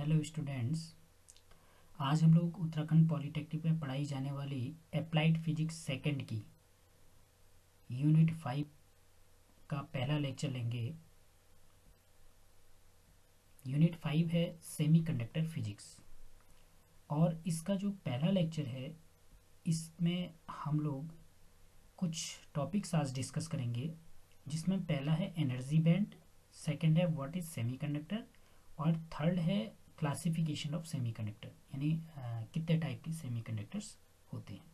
Hello students. आज हम लोग उत्तराखंड पॉलिटेक्निक में पढ़ाई जाने वाली अप्लाइड फिजिक्स सेकंड की यूनिट 5 का पहला लेक्चर लेंगे। यूनिट 5 है सेमीकंडक्टर फिजिक्स और इसका जो पहला लेक्चर है इसमें हम लोग कुछ टॉपिक्स आज डिस्कस करेंगे, जिसमें पहला है एनर्जी बैंड, सेकंड है व्हाट इज सेमीकंडक्टर और थर्ड है क्लासिफिकेशन ऑफ सेमीकंडक्टर, यानी कितने टाइप के सेमीकंडक्टर्स होते हैं।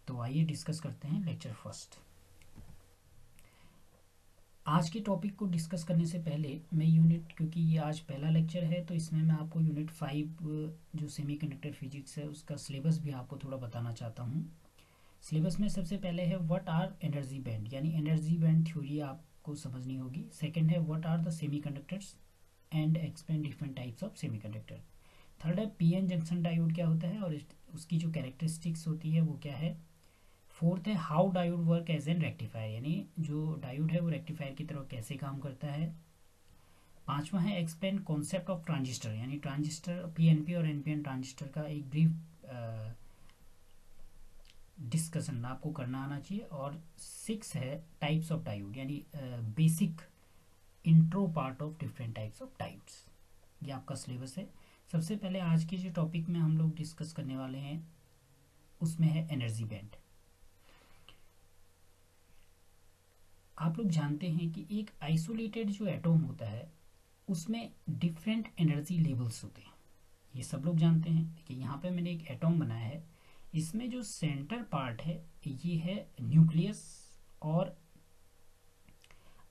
तो आइए डिस्कस करते हैं लेक्चर फर्स्ट। आज के टॉपिक को डिस्कस करने से पहले मैं यूनिट, क्योंकि ये आज पहला लेक्चर है तो इसमें मैं आपको यूनिट 5 जो सेमीकंडक्टर फिजिक्स है उसका सिलेबस भी आपको थोड़ा बताना चाहता हूँ। सिलेबस में सबसे पहले है व्हाट आर एनर्जी बैंड, यानी एनर्जी बैंड थ्योरी आपको समझनी होगी। सेकंड है what are the semiconductors and explain different types of semiconductor. Third है पीएन जंक्शन डायोड क्या होता है और उसकी जो कैरेक्टरिस्टिक्स होती है वो क्या है। फोर्थ है how diode work as an rectifier, यानी जो डायोड है वो रेक्टिफायर की तरह कैसे काम करता है। पांचवा है एक्सप्लेन कॉन्सेप्ट ऑफ ट्रांजिस्टर, यानी ट्रांजिस्टर पीएनपी और एनपीएन ट्रांजिस्टर का एक ब्रीफ डिस्कशन आपको करना आना चाहिए। और सिक्स है टाइप्स ऑफ डायोड, यानी basic intro part of different types of diodes. ये आपका सिलेबस है। सबसे पहले आज के जो टॉपिक में हम लोग डिस्कस करने वाले हैं उसमें है एनर्जी बैंड। आप लोग जानते हैं कि एक आइसोलेटेड जो एटॉम होता है उसमें डिफरेंट एनर्जी लेवल्स होते हैं, ये सब लोग जानते हैं। देखिए यहाँ पे मैंने एक एटॉम बनाया है, इसमें जो सेंटर पार्ट है ये है न्यूक्लियस और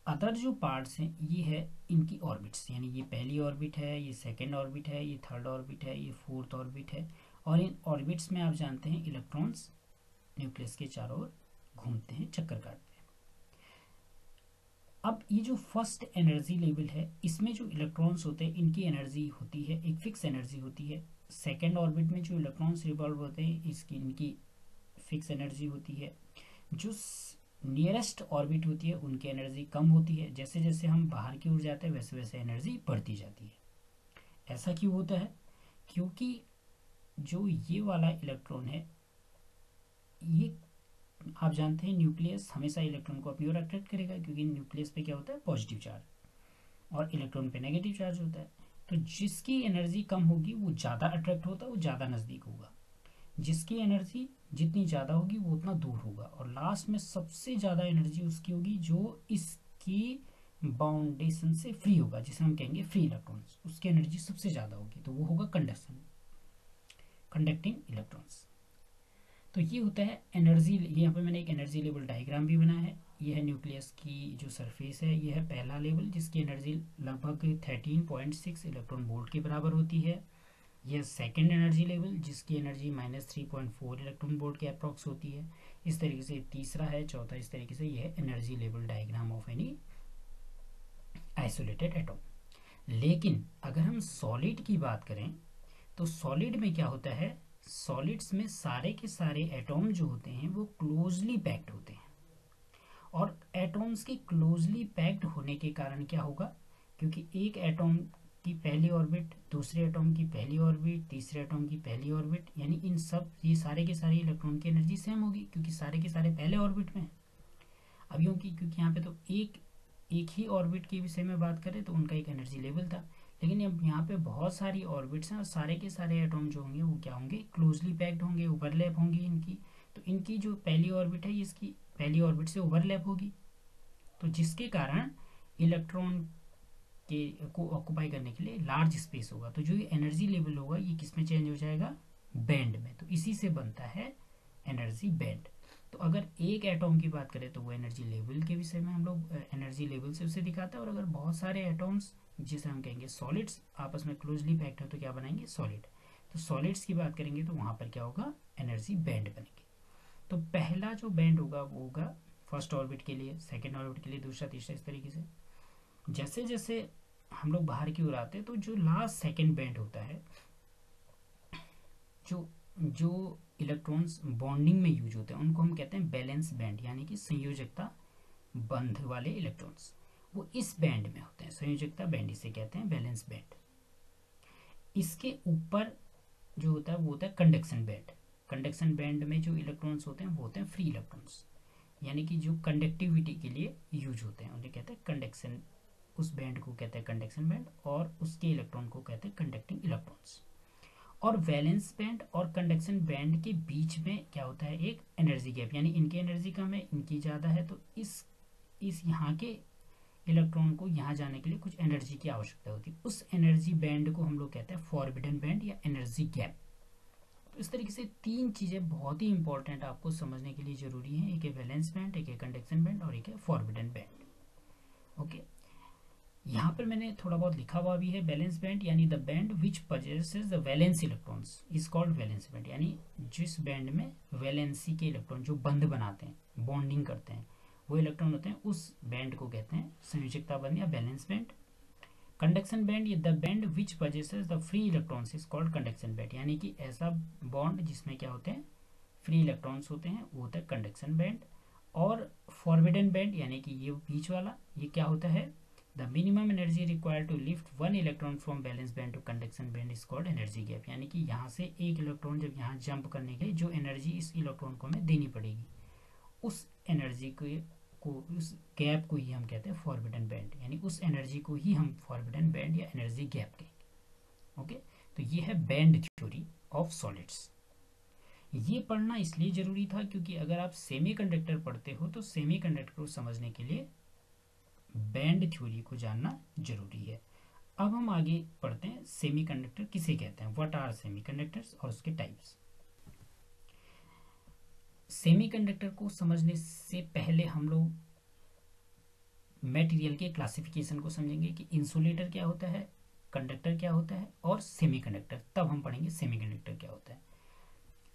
अदर जो पार्ट्स हैं ये है इनकी ऑर्बिट्स, यानी ये पहली ऑर्बिट है, ये सेकेंड ऑर्बिट है, ये थर्ड ऑर्बिट है, ये फोर्थ ऑर्बिट है। और इन ऑर्बिट्स में आप जानते हैं इलेक्ट्रॉन्स न्यूक्लियस के चारों ओर घूमते हैं, चक्कर काटते हैं। अब ये जो फर्स्ट एनर्जी लेवल है इसमें जो इलेक्ट्रॉन्स होते हैं इनकी एनर्जी होती है, एक फिक्स एनर्जी होती है। सेकेंड ऑर्बिट में जो इलेक्ट्रॉन्स रिवॉल्व होते हैं इनकी फिक्स एनर्जी होती है। जो नियरेस्ट ऑर्बिट होती है उनकी एनर्जी कम होती है। जैसे जैसे हम बाहर की ओर जाते हैं वैसे वैसे एनर्जी बढ़ती जाती है। ऐसा क्यों होता है? क्योंकि जो ये वाला इलेक्ट्रॉन है ये, आप जानते हैं न्यूक्लियस हमेशा इलेक्ट्रॉन को अपनी ओर अट्रैक्ट करेगा, क्योंकि न्यूक्लियस पे क्या होता है पॉजिटिव चार्ज और इलेक्ट्रॉन पे नेगेटिव चार्ज होता है। तो जिसकी एनर्जी कम होगी वो ज़्यादा अट्रैक्ट होता है, वो ज़्यादा नज़दीक होगा। जिसकी एनर्जी जितनी ज़्यादा होगी वो उतना दूर होगा। और लास्ट में सबसे ज़्यादा एनर्जी उसकी होगी जो इसकी बाउंडेशन से फ्री होगा, जिसे हम कहेंगे फ्री इलेक्ट्रॉन्स, उसकी एनर्जी सबसे ज़्यादा होगी, तो वो होगा कंडक्टिंग इलेक्ट्रॉन्स। तो ये होता है एनर्जी। यहाँ पे मैंने एक एनर्जी लेवल डायग्राम भी बनाया है। ये है न्यूक्लियस की जो सरफेस है, ये है पहला लेवल जिसकी एनर्जी लगभग 13.6 इलेक्ट्रॉन वोल्ट के बराबर होती है। यह सेकेंड एनर्जी लेवल जिसकी एनर्जी -3.4 इलेक्ट्रॉन वोल्ट के अप्रॉक्स होती है। इस तरीके से तीसरा है, चौथा, इस तरीके से यह energy level diagram of any isolated atom. लेकिन अगर हम सॉलिड की बात करें तो सॉलिड में क्या होता है, सॉलिड्स में सारे के सारे एटॉम जो होते हैं वो क्लोजली पैक्ड होते हैं। और एटॉम्स के क्लोजली पैक्ड होने के कारण क्या होगा, क्योंकि एक एटॉम की पहली ऑर्बिट, दूसरे एटॉम की पहली ऑर्बिट, तीसरे एटॉम की पहली ऑर्बिट, यानी इन सब ये सारे के सारे इलेक्ट्रॉन की एनर्जी सेम होगी क्योंकि सारे के सारे पहले ऑर्बिट में। अब यूँ कि क्योंकि यहाँ पे तो एक ही ऑर्बिट के विषय में बात करें तो उनका एक एनर्जी लेवल था, लेकिन अब यहाँ पे बहुत सारी ऑर्बिट्स हैं और सारे के सारे एटॉम जो होंगे वो क्या होंगे, क्लोजली पैक्ड होंगे, ओवरलैप होंगी इनकी। तो इनकी जो पहली ऑर्बिट है इसकी पहली ऑर्बिट से ओवरलैप होगी, तो जिसके कारण इलेक्ट्रॉन के को ऑक्यूपाई करने के लिए लार्ज स्पेस होगा। तो जो ये एनर्जी लेवल होगा ये किस में चेंज हो जाएगा, बैंड में। तो इसी से बनता है एनर्जी बैंड। तो अगर एक एटॉम की बात करें तो वो एनर्जी लेवल के विषय में हम लोग एनर्जी लेवल से उसे दिखाते हैं। और अगर बहुत सारे एटॉम्स जिसे हम कहेंगे सॉलिड्स आपस में क्लोजली पैक्ड है तो क्या बनाएंगे, सॉलिड। तो सॉलिड्स की बात करेंगे तो वहाँ पर क्या होगा, एनर्जी बैंड बनेंगे। तो पहला जो बैंड होगा वो होगा फर्स्ट ऑर्बिट के लिए, सेकेंड ऑर्बिट के लिए, दूसरा, तीसरा, इस तरीके से। जैसे जैसे हम लोग बाहर की ओर आते हैं तो जो लास्ट सेकेंड बैंड होता है, जो जो इलेक्ट्रॉन्स बॉन्डिंग में यूज होते हैं उनको हम कहते हैं बैलेंस बैंड, यानी कि संयोजकता बंध वाले इलेक्ट्रॉन्स, वो इस बैंड में होते हैं। संयोजकता बैंड इसे कहते हैं, बैलेंस बैंड। इसके ऊपर जो होता है वो होता है कंडक्शन बैंड। कंडक्शन बैंड में जो इलेक्ट्रॉन्स होते हैं वो होते हैं फ्री इलेक्ट्रॉन्स, यानी कि जो कंडक्टिविटी के लिए यूज होते हैं उन्हें कहते हैं कंडक्शन, उस बैंड को कहते हैं कंडक्शन बैंड, और उसके इलेक्ट्रॉन को कहते हैं कंडक्टिंग इलेक्ट्रॉन्स। और वैलेंस बैंड और कंडक्शन बैंड के बीच में क्या होता है, एक एनर्जी गैप, यानी इनकी एनर्जी कम है इनकी ज़्यादा है, तो इस यहाँ के इलेक्ट्रॉन को यहाँ जाने के लिए कुछ एनर्जी की आवश्यकता होती है। उस एनर्जी बैंड को हम लोग कहते हैं फॉरबिडन बैंड या एनर्जी गैप। तो इस तरीके से तीन चीज़ें बहुत ही इंपॉर्टेंट आपको समझने के लिए ज़रूरी हैं, एक है वैलेंस बैंड, एक है कंडक्शन बैंड और एक है फॉरबिडन बैंड। ओके, यहाँ पर मैंने थोड़ा बहुत लिखा हुआ भी है, वैलेंस बैंड यानी the band which possesses the valence electrons is called valence band, यानी जिस बैंड में वैलेंसी के इलेक्ट्रॉन जो बंध बनाते हैं, बॉन्डिंग करते हैं, वो इलेक्ट्रॉन होते हैं, उस बैंड को कहते हैं संयोजकता बंध या वैलेंस बैंड। कंडक्शन बैंड ये the band which possesses the free electrons is called conduction band, यानी कि ऐसा बॉन्ड जिसमें क्या होते हैं, फ्री इलेक्ट्रॉन्स होते हैं, वो होता है कंडक्शन बैंड। और फॉरबिडन बैंड यानी कि ये बीच वाला, ये क्या होता है, the minimum energy required to lift one electron from valence band to conduction band is called energy gap, यानी कि यहाँ से एक इलेक्ट्रॉन जब यहाँ जंप करने के लिए जो एनर्जी इस इलेक्ट्रॉन को हमें देनी पड़ेगी, उस एनर्जी को उस गैप को ही हम कहते हैं फॉरबिडन बैंड, यानी उस एनर्जी को ही हम फॉरबिडन बैंड या एनर्जी गैप कहेंगे। ओके, तो ये है बैंड थ्योरी ऑफ सॉलिड्स। ये पढ़ना इसलिए जरूरी था क्योंकि अगर आप सेमीकंडक्टर पढ़ते हो तो सेमीकंडक्टर को समझने के लिए बैंड थ्योरी को जानना जरूरी है। अब हम आगे पढ़ते हैं सेमीकंडक्टर किसे कहते हैं, व्हाट आर सेमीकंडक्टर्स और उसके टाइप्स। सेमीकंडक्टर को समझने से पहले हम लोग मटेरियल के क्लासिफिकेशन को समझेंगे कि इंसुलेटर क्या होता है, कंडक्टर क्या होता है और सेमीकंडक्टर, तब हम पढ़ेंगे सेमीकंडक्टर क्या होता है।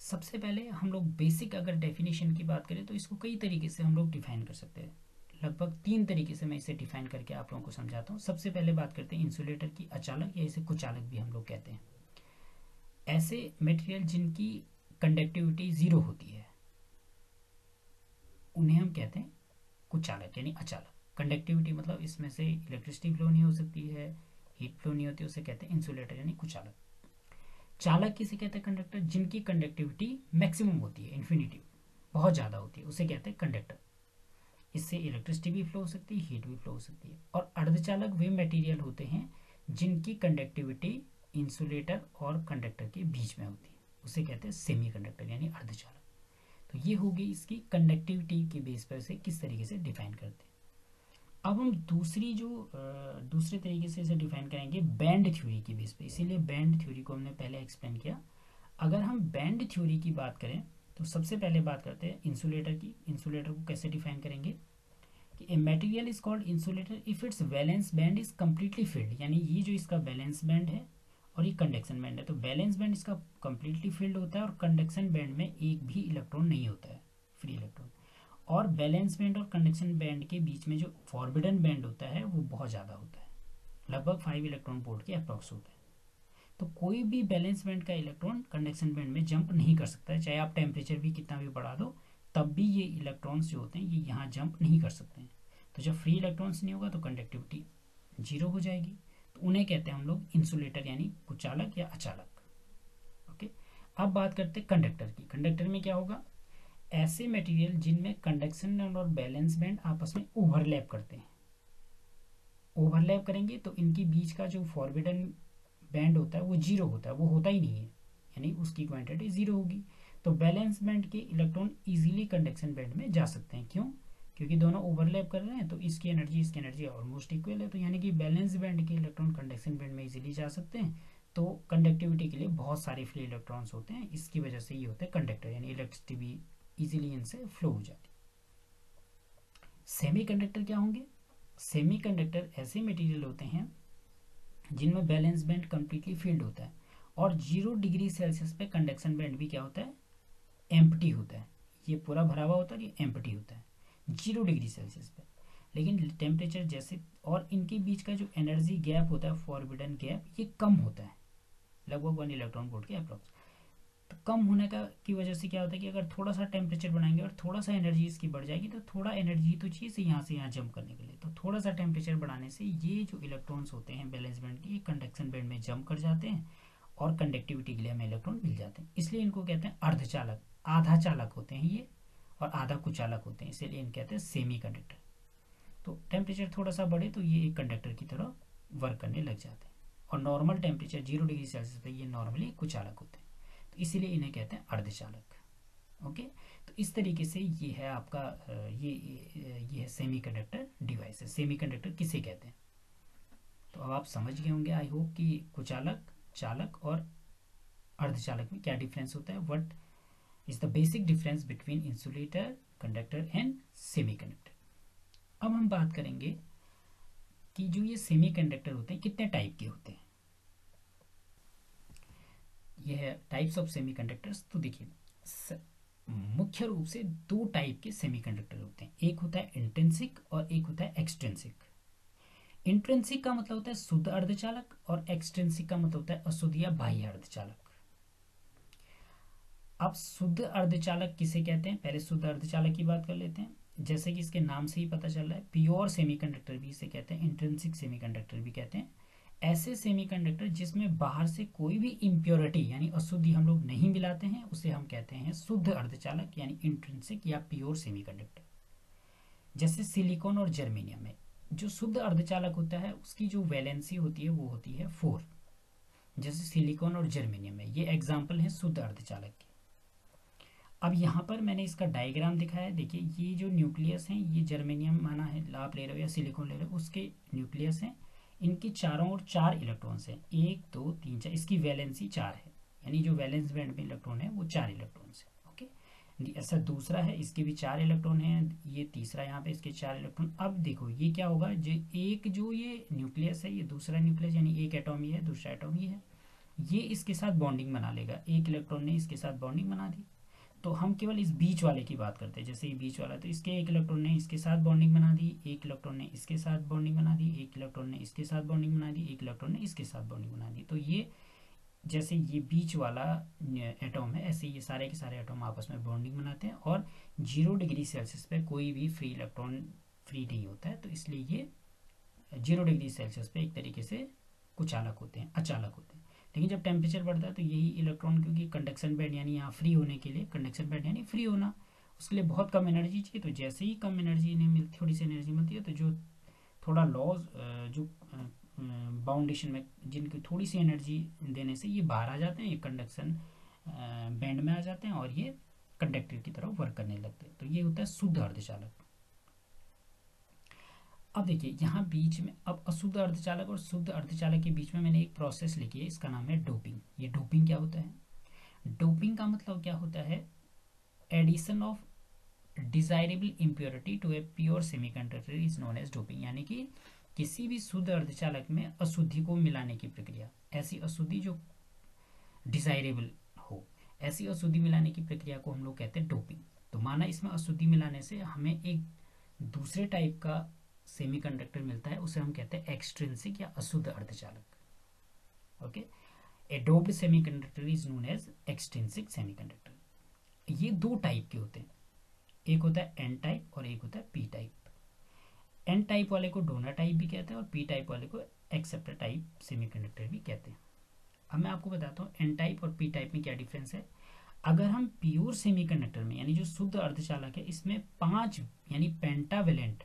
सबसे पहले हम लोग बेसिक अगर डेफिनेशन की बात करें तो इसको कई तरीके से हम लोग डिफाइन कर सकते हैं, लगभग 3 तरीके से मैं इसे डिफाइन करके आप लोगों को समझाता हूँ। सबसे पहले बात करते हैं इंसुलेटर की, अचालक या इसे कुचालक भी हम लोग कहते हैं। ऐसे मटेरियल जिनकी कंडक्टिविटी 0 होती है उन्हें हम कहते हैं कुचालक यानी अचालक। कंडक्टिविटी मतलब इसमें से इलेक्ट्रिसिटी फ्लो नहीं हो सकती है, हीट फ्लो नहीं होती, उसे कहते हैं इंसुलेटर यानी कुचालक। चालक किसे कहते हैं, कंडक्टर जिनकी कंडक्टिविटी मैक्सिमम होती है, इन्फिनिटी बहुत ज़्यादा होती है, उसे कहते हैं कंडक्टर। इससे इलेक्ट्रिसिटी भी फ्लो हो सकती है, हीट भी फ्लो हो सकती है। और अर्धचालक वे मटेरियल होते हैं जिनकी कंडक्टिविटी इंसुलेटर और कंडक्टर के बीच में होती है, उसे कहते हैं सेमीकंडक्टर यानी अर्धचालक। तो ये होगी इसकी कंडक्टिविटी के बेस पर से किस तरीके से डिफाइन करते हैं। अब हम दूसरे तरीके से इसे डिफाइन करेंगे बैंड थ्योरी की बेस पे, इसीलिए बैंड थ्योरी को हमने पहले एक्सप्लेन किया। अगर हम बैंड थ्योरी की बात करें तो सबसे पहले बात करते हैं इंसुलेटर की। इंसुलेटर को कैसे डिफाइन करेंगे कि a material is called insulator if it's valence band is completely field, यानी ये जो इसका वैलेंस बैंड है और ये कंडक्शन बैंड है, तो वैलेंस बैंड इसका कम्प्लीटली फिल्ड होता है और कंडक्शन बैंड में एक भी इलेक्ट्रॉन नहीं होता है, फ्री इलेक्ट्रॉन। और वैलेंस बैंड और कंडक्शन बैंड के बीच में जो फॉरबिडन बैंड होता है वो बहुत ज़्यादा होता है, लगभग 5 इलेक्ट्रॉन वोल्ट के अप्रॉक्स होता है। तो कोई भी बैलेंस बैंड का इलेक्ट्रॉन कंडक्शन बैंड में जंप नहीं कर सकता है, चाहे आप टेम्परेचर भी कितना भी बढ़ा दो, तब भी ये इलेक्ट्रॉन्स जो होते हैं ये यहाँ जंप नहीं कर सकते हैं। तो जब फ्री इलेक्ट्रॉन्स नहीं होगा तो कंडक्टिविटी 0 हो जाएगी, तो उन्हें कहते हैं हम लोग इंसुलेटर यानी कुचालक या अचालक। ओके, अब बात करते हैं कंडक्टर की। कंडक्टर में क्या होगा, ऐसे मटेरियल जिनमें कंडक्शन और बैलेंस बैंड आपस में ओवरलैप करते हैं। ओवरलैप करेंगे तो इनके बीच का जो फॉरबिडन बैंड होता है वो 0 होता है, वो होता ही नहीं है, यानी उसकी क्वांटिटी 0 होगी। तो बैलेंस बैंड के इलेक्ट्रॉन इजीली कंडक्शन बैंड में जा सकते हैं, क्यों, क्योंकि दोनों ओवरलैप कर रहे हैं, तो इसकी एनर्जी ऑलमोस्ट इक्वल है, तो यानी कि बैलेंस बैंड के इलेक्ट्रॉन कंडक्शन बैंड में इजीली जा सकते हैं। तो कंडक्टिविटी के लिए बहुत सारे फ्री इलेक्ट्रॉन्स होते हैं, इसकी वजह से ये होते हैं कंडक्टर, यानी इलेक्ट्रिसिटी भी इजीली इनसे फ्लो हो जाती है। सेमीकंडक्टर क्या होंगे, सेमीकंडक्टर ऐसे मटेरियल होते हैं जिनमें बैलेंस बैंड कम्प्लीटली फिल्ड होता है और 0 डिग्री सेल्सियस पे कंडक्शन बैंड भी क्या होता है, एम्प्टी होता है, ये पूरा भरा हुआ होता है, ये एम्प्टी होता है 0 डिग्री सेल्सियस पे। लेकिन टेम्परेचर जैसे, और इनके बीच का जो एनर्जी गैप होता है फॉरबिडन गैप, ये कम होता है, लगभग 1 इलेक्ट्रॉन वोल्ट के अप्रॉक्स। तो कम होने का की वजह से क्या होता है कि अगर थोड़ा सा टेम्परेचर बढ़ाएंगे और थोड़ा सा एनर्जी इसकी बढ़ जाएगी, तो थोड़ा एनर्जी तो चाहिए से यहाँ जंप करने के लिए, तो थोड़ा सा टेम्परेचर बढ़ाने से ये जो इलेक्ट्रॉन्स होते हैं बैलेंस बैंड के, ये कंडक्शन बैंड में जंप कर जाते हैं और कंडक्टिविटी के लिए हमें इलेक्ट्रॉन मिल जाते हैं। इसलिए इनको कहते हैं अर्धचालक, आधा चालक होते हैं ये और आधा कुचालक होते हैं, इसीलिए इनको कहते हैं सेमी कंडक्टर। तो टेम्परेचर थोड़ा सा बढ़े तो ये एक कंडक्टर की तरह वर्क करने लग जाते हैं, और नॉर्मल टेम्परेचर 0 डिग्री सेल्सियस पे ये नॉर्मली कुचालक होते हैं, तो इसीलिए इन्हें कहते हैं अर्धचालक। ओके, तो इस तरीके से ये है आपका ये है सेमीकंडक्टर डिवाइस है। सेमीकंडक्टर किसे कहते हैं, तो अब आप समझ गए होंगे आई होप कि कुचालक, चालक और अर्धचालक में क्या डिफरेंस होता है, what is the basic difference between insulator, conductor and semiconductor. अब हम बात करेंगे कि जो ये सेमीकंडक्टर होते हैं कितने टाइप के होते हैं। ये है टाइप्स ऑफ सेमीकंडक्टर्स। तो देखिए मुख्य रूप से दो टाइप के सेमीकंडक्टर होते हैं, एक होता है इंट्रिंसिक और एक होता है एक्सट्रिंसिक। इंट्रिंसिक का मतलब होता है शुद्ध अर्धचालक और एक्सट्रिंसिक का मतलब होता है अशुद्ध या बाह्य अर्धचालक। अब शुद्ध अर्धचालक किसे कहते हैं, पहले शुद्ध अर्धचालक की बात कर लेते हैं। जैसे कि इसके नाम से ही पता चल रहा है, प्योर सेमीकंडक्टर भी इसे कहते हैं, इंट्रिंसिक सेमीकंडक्टर भी कहते हैं। ऐसे सेमीकंडक्टर जिसमें बाहर से कोई भी इम्प्योरिटी यानी अशुद्धि हम लोग नहीं मिलाते हैं, उसे हम कहते हैं शुद्ध अर्धचालक यानी इंट्रिंसिक या प्योर सेमीकंडक्टर। जैसे सिलिकॉन और जर्मेनियम में जो शुद्ध अर्धचालक होता है उसकी जो वैलेंसी होती है वो होती है 4, जैसे सिलिकॉन और जर्मेनियम में, ये एग्जाम्पल है शुद्ध अर्धचालक के। अब यहाँ पर मैंने इसका डायग्राम दिखाया है, देखिए ये जो न्यूक्लियस हैं, ये जर्मेनियम माना है आप ले रहे हो या सिलिकॉन ले रहे हो, उसके न्यूक्लियस हैं, इनके चारों ओर 4 इलेक्ट्रॉन्स हैं, 1 2 3 4, इसकी वैलेंसी 4 है, यानी जो वैलेंस बैंड में इलेक्ट्रॉन है वो 4 इलेक्ट्रॉन्स है। ओके, ऐसा दूसरा है, इसके भी 4 इलेक्ट्रॉन हैं, ये तीसरा यहाँ पे इसके 4 इलेक्ट्रॉन। अब देखो ये क्या होगा, जो ये न्यूक्लियस है, ये दूसरा न्यूक्लियस यानी एक एटॉम ये है, दूसरा एटॉम ये है, ये इसके साथ बॉन्डिंग बना लेगा, एक इलेक्ट्रॉन ने इसके साथ बॉन्डिंग बना दी। तो हम केवल इस बीच वाले की बात करते हैं, जैसे ये बीच वाला, तो इसके एक इलेक्ट्रॉन ने इसके साथ बॉन्डिंग बना दी, एक इलेक्ट्रॉन ने इसके साथ बॉन्डिंग बना दी, एक इलेक्ट्रॉन ने इसके साथ बॉन्डिंग बना दी, एक इलेक्ट्रॉन ने इसके साथ बॉन्डिंग बना दी। तो ये जैसे ये बीच वाला एटॉम है, ऐसे ये सारे के सारे एटॉम आपस में बॉन्डिंग बनाते हैं, और 0 डिग्री सेल्सियस पे कोई भी फ्री इलेक्ट्रॉन फ्री नहीं होता है, तो इसलिए ये 0 डिग्री सेल्सियस पे एक तरीके से कुचालक होते हैं, अचालक होते हैं। लेकिन जब टेम्परेचर बढ़ता है तो यही इलेक्ट्रॉन, क्योंकि कंडक्शन बैंड यानी यहाँ फ्री होने के लिए, कंडक्शन बैंड यानी फ्री होना, उसके लिए बहुत कम एनर्जी चाहिए, तो जैसे ही कम एनर्जी इन्हें मिलती, थोड़ी सी एनर्जी मिलती है, तो जो थोड़ा लॉज जो बाउंडेशन में जिनकी थोड़ी सी एनर्जी देने से ये बाहर आ जाते हैं, ये कंडक्शन बैंड में आ जाते हैं और ये कंडक्टर की तरह वर्क करने लगते हैं। तो ये होता है शुद्ध अर्धचालक। अब देखिए यहाँ बीच में, अब अशुद्ध अर्धचालक और शुद्ध अर्धचालक के बीच में मैंने एक प्रोसेस लिखी है, इसका नाम है डोपिंग। ये डोपिंग क्या होता है, डोपिंग का मतलब क्या होता है, addition of desirable impurity to a pure semiconductor is known as doping, यानी कि किसी भी शुद्ध अर्धचालक में अशुद्धि को मिलाने की प्रक्रिया, ऐसी अशुद्धि जो डिजायरेबल हो, ऐसी अशुद्धि मिलाने की प्रक्रिया को हम लोग कहते हैं डोपिंग। तो माना इसमें अशुद्धि मिलाने से हमें एक दूसरे टाइप का सेमीकंडक्टर मिलता है, उसे हम कहते हैं एक्सट्रिंसिक या अशुद्ध अर्धचालक। Okay, a doped semiconductor is known as extrinsic semiconductor. ये दो टाइप के होते हैं, एक होता है एन टाइप और एक होता है पी टाइप। एन टाइप वाले को डोनर टाइप भी कहते हैं और पी टाइप वाले को एक्सेप्टर टाइप सेमीकंडक्टर भी कहते हैं। अब मैं आपको बताता हूँ एन टाइप और पी टाइप में क्या डिफरेंस है। अगर हम प्योर सेमीकंडक्टर में यानी जो शुद्ध अर्धचालक है, इसमें 5 यानी पेंटावेलेंट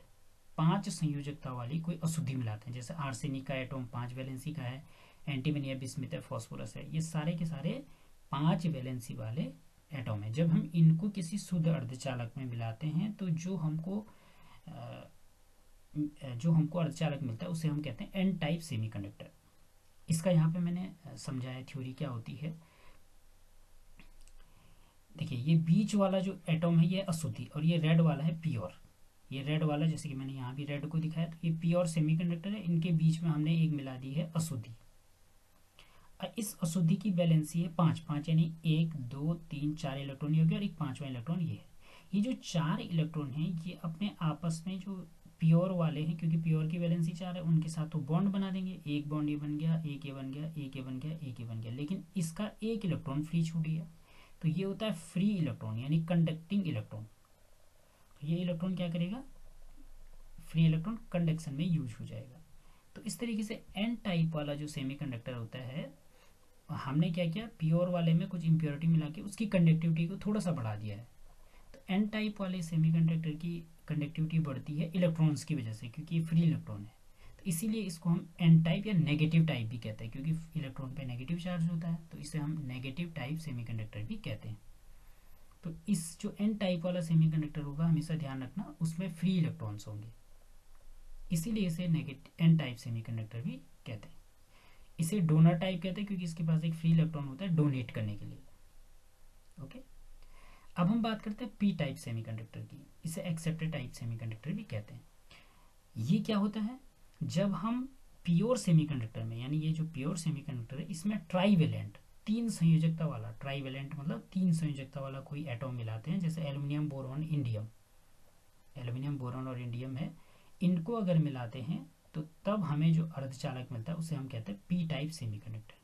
5 संयोजकता वाली कोई अशुद्धि मिलाते हैं, जैसे आर्सेनिक का एटॉम 5 वैलेंसी का है, एंटीमनी है, बिस्मिथ है, फॉस्फोरस है, ये सारे के सारे 5 वैलेंसी वाले एटॉम है। जब हम इनको किसी शुद्ध अर्धचालक में मिलाते हैं तो जो हमको अर्धचालक मिलता है उसे हम कहते हैं एन टाइप सेमीकंडक्टर। इसका यहाँ पे मैंने समझाया थ्योरी क्या होती है। देखिए ये बीच वाला जो एटॉम है ये अशुद्धि, और ये रेड वाला है प्योर। ये रेड वाला, जैसे कि मैंने यहाँ भी रेड को दिखाया, तो ये प्योर सेमीकंडक्टर है, इनके बीच में हमने एक मिला दी है अशुद्धि। इस अशुद्धि की वैलेंसी है 5 यानी 1 2 3 4 इलेक्ट्रॉन ये हो गया, और एक 5वां इलेक्ट्रॉन ये है। ये जो 4 इलेक्ट्रॉन हैं ये अपने आपस में जो प्योर वाले हैं, क्योंकि प्योर की वैलेंसी 4 है, उनके साथ तो बॉन्ड बना देंगे, एक बॉन्ड ये बन गया, एक ये बन गया, एक ये बन गया, एक ये बन गया, लेकिन इसका एक इलेक्ट्रॉन फ्री छूट गया। तो ये होता है फ्री इलेक्ट्रॉन यानी कंडक्टिंग इलेक्ट्रॉन। तो ये इलेक्ट्रॉन क्या करेगा, फ्री इलेक्ट्रॉन कंडक्शन में यूज हो जाएगा। तो इस तरीके से एन टाइप वाला जो सेमीकंडक्टर होता है, हमने क्या किया, प्योर वाले में कुछ इम्प्योरिटी मिला के उसकी कंडक्टिविटी को थोड़ा सा बढ़ा दिया है। तो एन टाइप वाले सेमीकंडक्टर की कंडक्टिविटी बढ़ती है इलेक्ट्रॉन्स की वजह से, क्योंकि ये फ्री इलेक्ट्रॉन है। तो इसीलिए इसको हम एन टाइप या नेगेटिव टाइप भी कहते हैं, क्योंकि इलेक्ट्रॉन पे नेगेटिव चार्ज होता है, तो इसे हम नेगेटिव टाइप सेमीकंडक्टर भी कहते हैं। तो इस जो एन टाइप वाला सेमीकंडक्टर होगा, हमेशा ध्यान रखना उसमें फ्री इलेक्ट्रॉन्स होंगे, इसीलिए इसे नेगेटिव एन टाइप सेमीकंडक्टर भी कहते हैं। इसे डोनर टाइप कहते हैं क्योंकि इसके पास एक फ्री इलेक्ट्रॉन होता है डोनेट करने के लिए। ओके, अब हम बात करते हैं पी टाइप सेमीकंडक्टर की। इसे एक्सेप्टर टाइप सेमीकंडक्टर भी कहते हैं। ये क्या होता है, जब हम प्योर सेमीकंडक्टर में, यानी ये जो प्योर सेमीकंडक्टर है, इसमें ट्राईवेलेंट, तीन संयोजकता वाला, ट्राईवेलेंट मतलब तीन संयोजकता वाला कोई एटॉम मिलाते हैं, जैसे aluminium, boron, indium. Aluminium, boron और इंडियम है, इनको अगर मिलाते हैं तो तब हमें जो अर्धचालक मिलता है उसे हम कहते हैं पी टाइप सेमीकंडक्टर।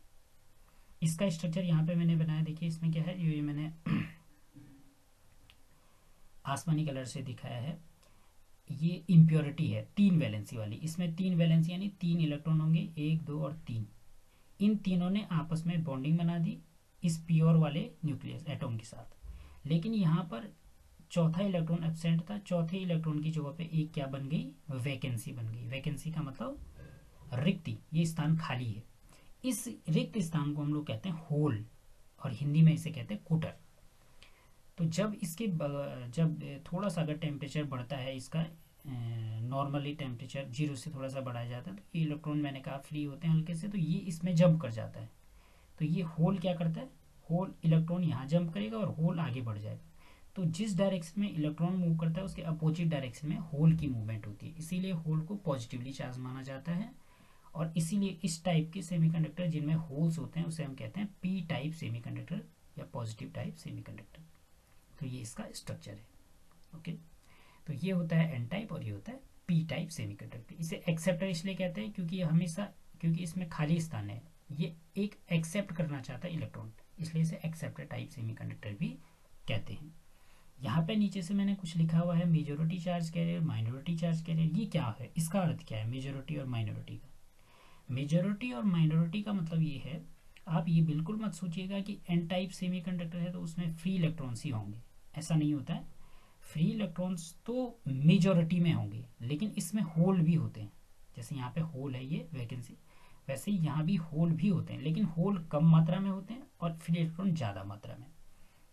इसका स्ट्रक्चर यहाँ पे मैंने बनाया, देखिए इसमें क्या है, ये मैंने आसमानी कलर से दिखाया है। ये इम्प्योरिटी है तीन वैलेंसी वाली, इसमें तीन वैलेंसी यानी तीन इलेक्ट्रॉन होंगे, एक, दो और तीन। इन तीनों ने आपस में बॉन्डिंग बना दी इस प्योर वाले न्यूक्लियस एटॉम के साथ। लेकिन यहाँ पर चौथा इलेक्ट्रॉन एब्सेंट था, चौथे इलेक्ट्रॉन की जगह पे एक क्या बन गई, वैकेंसी बन गई। वैकेंसी का मतलब रिक्ति, ये स्थान खाली है। इस रिक्त स्थान को हम लोग कहते हैं होल, और हिंदी में इसे कहते हैं कुटर। तो जब इसके जब थोड़ा सा अगर टेम्परेचर बढ़ता है इसका, नॉर्मली टेम्परेचर 0 से थोड़ा सा बढ़ाया जाता है, तो ये इलेक्ट्रॉन मैंने कहा फ्री होते हैं हल्के से, तो ये इसमें जंप कर जाता है। तो ये होल क्या करता है, होल इलेक्ट्रॉन यहाँ जंप करेगा और होल आगे बढ़ जाएगा। तो जिस डायरेक्शन में इलेक्ट्रॉन मूव करता है उसके अपोजिट डायरेक्शन में होल की मूवमेंट होती है, इसीलिए होल को पॉजिटिवली चार्ज माना जाता है। और इसीलिए इस टाइप के सेमीकंडक्टर जिनमें होल्स होते हैं उसे हम कहते हैं पी टाइप सेमीकंडक्टर या पॉजिटिव टाइप सेमीकंडक्टर। तो ये इसका स्ट्रक्चर है। ओके, तो ये होता है एन टाइप और ये होता है पी टाइप सेमीकंडक्टर। इसे एक्सेप्टर इसलिए कहते हैं क्योंकि ये हमेशा, क्योंकि इसमें खाली स्थान है, ये एक एक्सेप्ट करना चाहता है इलेक्ट्रॉन, इसलिए इसे एक्सेप्टर टाइप सेमीकंडक्टर भी कहते हैं। यहाँ पे नीचे से मैंने कुछ लिखा हुआ है, majority charge carrier, minority charge carrier. ये क्या है, इसका अर्थ क्या है मेजोरिटी और माइनॉरिटी का? मेजोरिटी और माइनॉरिटी का मतलब ये है, आप ये बिल्कुल मत सोचिएगा कि एन टाइप सेमीकंडक्टर है तो उसमें फ्री इलेक्ट्रॉन्स ही होंगे, ऐसा नहीं होता है। फ्री इलेक्ट्रॉन्स तो मेजोरिटी में होंगे, लेकिन इसमें होल भी होते हैं। जैसे यहाँ पे होल है ये वैकेंसी, वैसे ही यहाँ भी होल भी होते हैं, लेकिन होल कम मात्रा में होते हैं और फ्री इलेक्ट्रॉन ज़्यादा मात्रा में।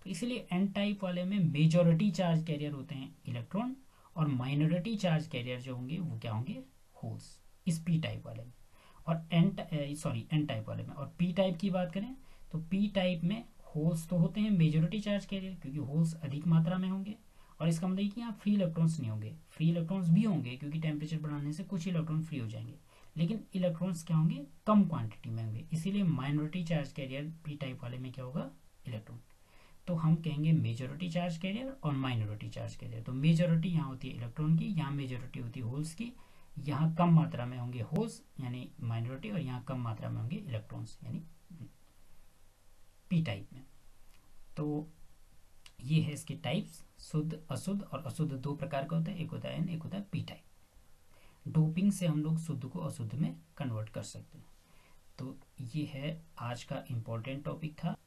तो इसलिए एन टाइप वाले में मेजोरिटी चार्ज कैरियर होते हैं इलेक्ट्रॉन, और माइनॉरिटी चार्ज कैरियर जो होंगे वो क्या होंगे, होल्स, इस पी टाइप वाले में। और एन टाइप वाले में। और पी टाइप की बात करें तो पी टाइप में होल्स तो होते हैं मेजोरिटी चार्ज कैरियर, क्योंकि होल्स अधिक मात्रा में होंगे। और इसका मतलब कि यहाँ फ्री इलेक्ट्रॉन्स नहीं होंगे, फ्री इलेक्ट्रॉन्स भी होंगे क्योंकि टेम्परेचर बढ़ाने से कुछ इलेक्ट्रॉन फ्री हो जाएंगे, लेकिन इलेक्ट्रॉन्स क्या होंगे, कम क्वांटिटी में होंगे। इसीलिए minority charge carrier P type वाले में क्या होगा, इलेक्ट्रॉन। तो हम कहेंगे मेजोरिटी चार्ज कैरियर और माइनॉरिटी चार्ज कैरियर। तो मेजोरिटी यहाँ होती है इलेक्ट्रॉन की, यहाँ मेजोरिटी होती है होल्स की। यहाँ कम मात्रा में होंगे होल्स यानी माइनॉरिटी, और यहाँ कम मात्रा में होंगे इलेक्ट्रॉन्स यानी पी टाइप में। तो ये है इसके टाइप्स, शुद्ध, अशुद्ध। और अशुद्ध दो प्रकार का होता है, एक होता है एन, एक होता है पी टाइप। डोपिंग से हम लोग शुद्ध को अशुद्ध में कन्वर्ट कर सकते हैं। तो ये है आज का इम्पोर्टेंट टॉपिक था,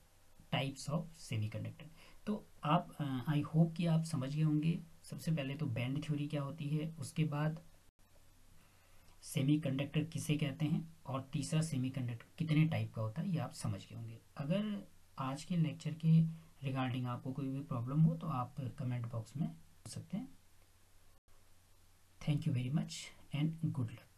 टाइप्स ऑफ सेमीकंडक्टर। तो आप आई होप कि आप समझ गए होंगे। सबसे पहले तो बैंड थ्योरी क्या होती है, उसके बाद सेमीकंडक्टर किसे कहते हैं, और तीसरा सेमीकंडक्टर कितने टाइप का होता है, ये आप समझ गए होंगे। अगर आज के लेक्चर के रिगार्डिंग आपको कोई भी प्रॉब्लम हो तो आप कमेंट बॉक्स में पूछ सकते हैं। Thank you very much and good luck.